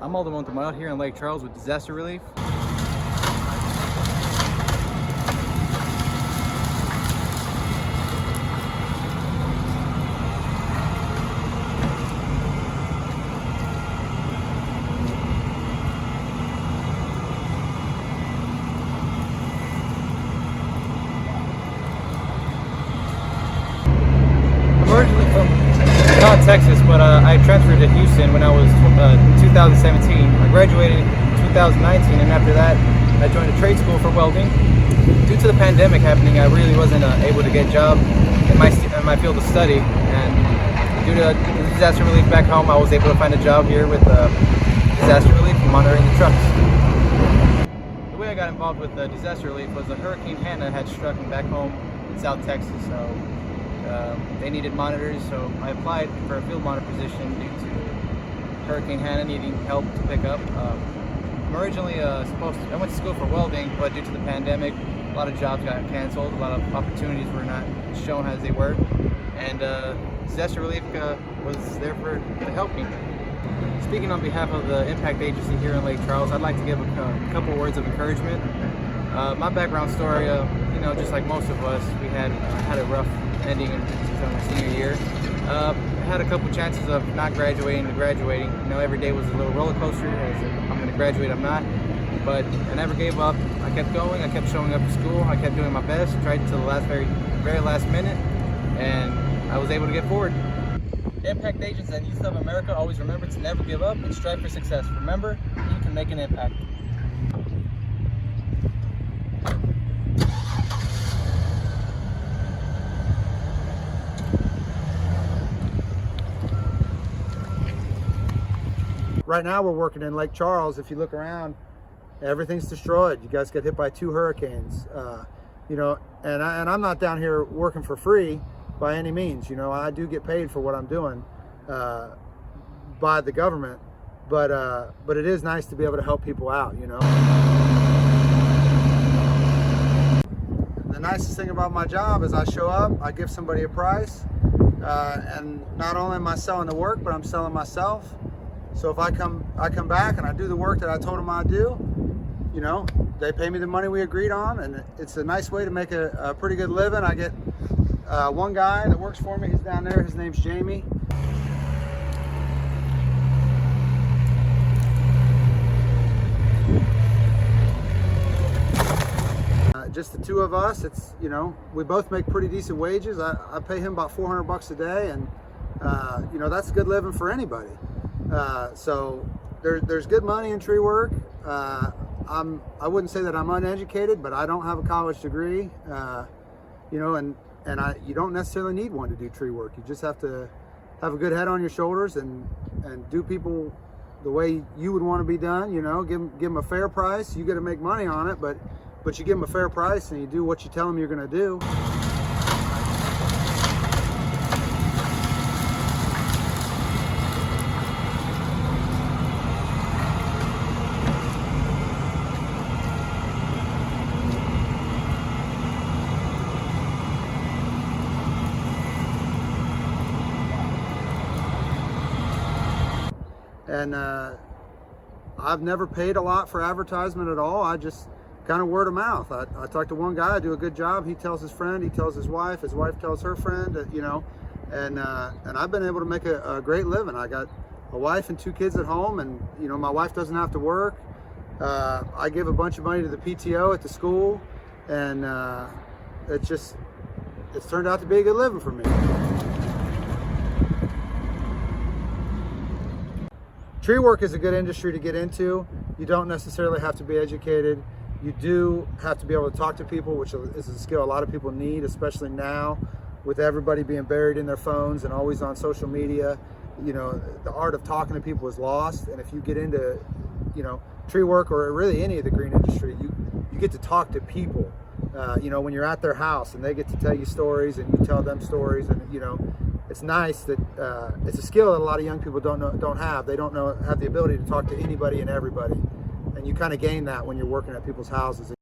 I'm Aldo Montemar here in Lake Charles with Disaster Relief. Originally from Texas, but I transferred to Houston when I was in 2017. I graduated in 2019, and after that, I joined a trade school for welding. Due to the pandemic happening, I really wasn't able to get a job in my field of study, and due to disaster relief back home, I was able to find a job here with disaster relief, monitoring the trucks. The way I got involved with disaster relief was Hurricane Hannah had struck me back home in South Texas, so they needed monitors, so I applied for a field monitor position due to Hurricane Hannah needing help to pick up. I'm originally I went to school for welding, but due to the pandemic, a lot of jobs got canceled, a lot of opportunities were not shown as they were, and disaster relief was there to help me. Speaking on behalf of the Impact Agency here in Lake Charles, I'd like to give a couple words of encouragement. My background story, just like most of us, I had a rough ending in my senior year. I had a couple chances of not graduating to graduating. Every day was a little roller coaster. As if I'm going to graduate, I'm not. But I never gave up. I kept going. I kept showing up to school. I kept doing my best. Tried to the very last minute, and I was able to get forward. Impact Agents and Youth of America always remember to never give up and strive for success. Remember, you can make an impact. Right now we're working in Lake Charles. If you look around, everything's destroyed. You guys get hit by 2 hurricanes. And I'm not down here working for free by any means. I do get paid for what I'm doing by the government, but it is nice to be able to help people out. The nicest thing about my job is I show up, I give somebody a price, and not only am I selling the work, but I'm selling myself. So if I come back and I do the work that I told them I'd do, they pay me the money we agreed on, and it's a nice way to make a pretty good living. I get one guy that works for me, he's down there, his name's Jamie. Just the 2 of us, we both make pretty decent wages. I pay him about $400 a day, and that's good living for anybody. So there's good money in tree work. I wouldn't say that I'm uneducated, but I don't have a college degree. You don't necessarily need one to do tree work. You just have to have a good head on your shoulders and do people the way you would want to be done. Give them a fair price. You got to make money on it, but you give them a fair price and you do what you tell them you're going to do. And I've never paid a lot for advertisement at all. I just kind of word of mouth. I talk to one guy, I do a good job. He tells his friend, he tells his wife tells her friend, and I've been able to make a great living. I got a wife and 2 kids at home, and my wife doesn't have to work. I give a bunch of money to the PTO at the school, and it's turned out to be a good living for me. Tree work is a good industry to get into. You don't necessarily have to be educated. You do have to be able to talk to people, which is a skill a lot of people need, especially now with everybody being buried in their phones and always on social media. The art of talking to people is lost. And if you get into, tree work or really any of the green industry, you get to talk to people. When you're at their house and they get to tell you stories and you tell them stories, and it's nice that it's a skill that a lot of young people don't have. They don't have the ability to talk to anybody and everybody, and you kind of gain that when you're working at people's houses.